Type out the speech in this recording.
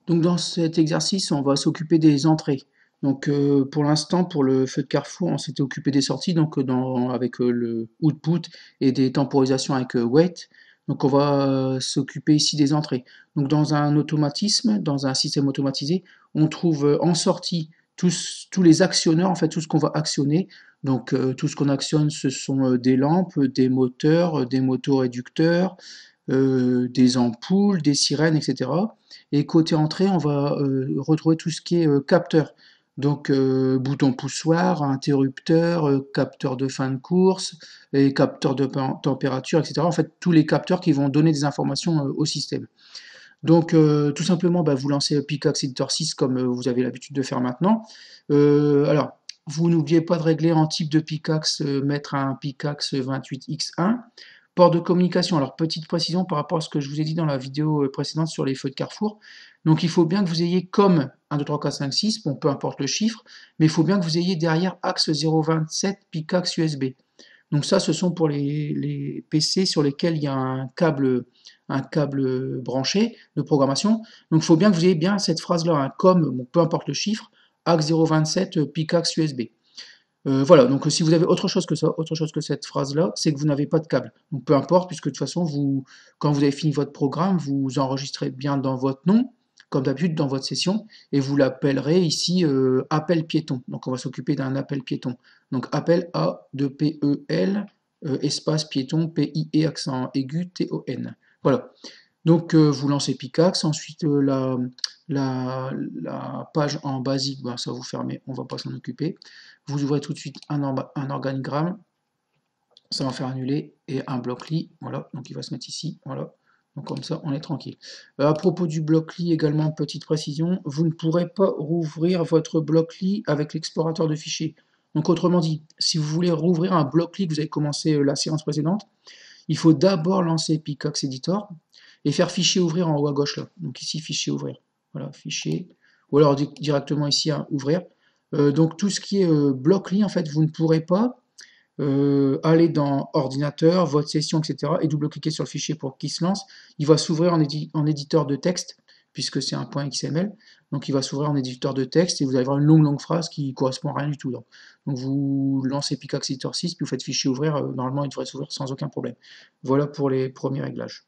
Donc dans cet exercice, on va s'occuper des entrées. Donc pour l'instant, pour le feu de carrefour, on s'était occupé des sorties, donc avec le output et des temporisations avec wait. Donc on va s'occuper ici des entrées. Donc dans un automatisme, dans un système automatisé, on trouve en sortie tous les actionneurs, en fait tout ce qu'on va actionner. Donc tout ce qu'on actionne, ce sont des lampes, des moteurs, des motoréducteurs, des ampoules, des sirènes, etc. Et côté entrée, on va retrouver tout ce qui est capteur. Donc bouton poussoir, interrupteur, capteur de fin de course, et capteur de température, etc. En fait, tous les capteurs qui vont donner des informations au système. Donc tout simplement, bah, vous lancez Pickaxe Editor 6 comme vous avez l'habitude de faire maintenant. Alors, vous n'oubliez pas de régler en type de Pickaxe, mettre un Pickaxe 28X1. Port de communication, alors petite précision par rapport à ce que je vous ai dit dans la vidéo précédente sur les feux de carrefour. Donc il faut bien que vous ayez comme 1, 2, 3, 4, 5, 6, bon peu importe le chiffre, mais il faut bien que vous ayez derrière axe 027 Pickaxe USB. Donc ça, ce sont pour les PC sur lesquels il y a un câble branché de programmation. Donc il faut bien que vous ayez bien cette phrase-là, hein, comme, bon, peu importe le chiffre, axe 027 Pickaxe USB. Voilà, donc si vous avez autre chose que ça, autre chose que cette phrase-là, c'est que vous n'avez pas de câble. Donc peu importe, puisque de toute façon, quand vous avez fini votre programme, vous enregistrez bien dans votre nom, comme d'habitude dans votre session, et vous l'appellerez ici appel piéton. Donc on va s'occuper d'un appel piéton. Donc appel A de P-E-L, espace piéton, P-I-E, accent aigu, T-O-N. Voilà. Donc vous lancez Pickaxe, ensuite la page en basique, ben, ça vous fermez, on ne va pas s'en occuper. Vous ouvrez tout de suite un organigramme, ça va faire annuler, et un bloc-lit, voilà, donc il va se mettre ici, voilà. Donc comme ça, on est tranquille. À propos du bloc-lit, également, petite précision, vous ne pourrez pas rouvrir votre bloc-lit avec l'explorateur de fichiers. Donc autrement dit, si vous voulez rouvrir un bloc-lit que vous avez commencé la séance précédente, il faut d'abord lancer Pickaxe Editor et faire fichier ouvrir en haut à gauche là. Donc ici, fichier ouvrir. Voilà, fichier. Ou alors directement ici à ouvrir. Donc tout ce qui est bloc-lit, en fait, vous ne pourrez pas aller dans ordinateur, votre session, etc. et double-cliquer sur le fichier pour qu'il se lance. Il va s'ouvrir en éditeur de texte, puisque c'est un point XML. Donc il va s'ouvrir en éditeur de texte et vous allez avoir une longue phrase qui ne correspond à rien du tout. Donc vous lancez Pickaxe Editor 6, puis vous faites fichier ouvrir, normalement il devrait s'ouvrir sans aucun problème. Voilà pour les premiers réglages.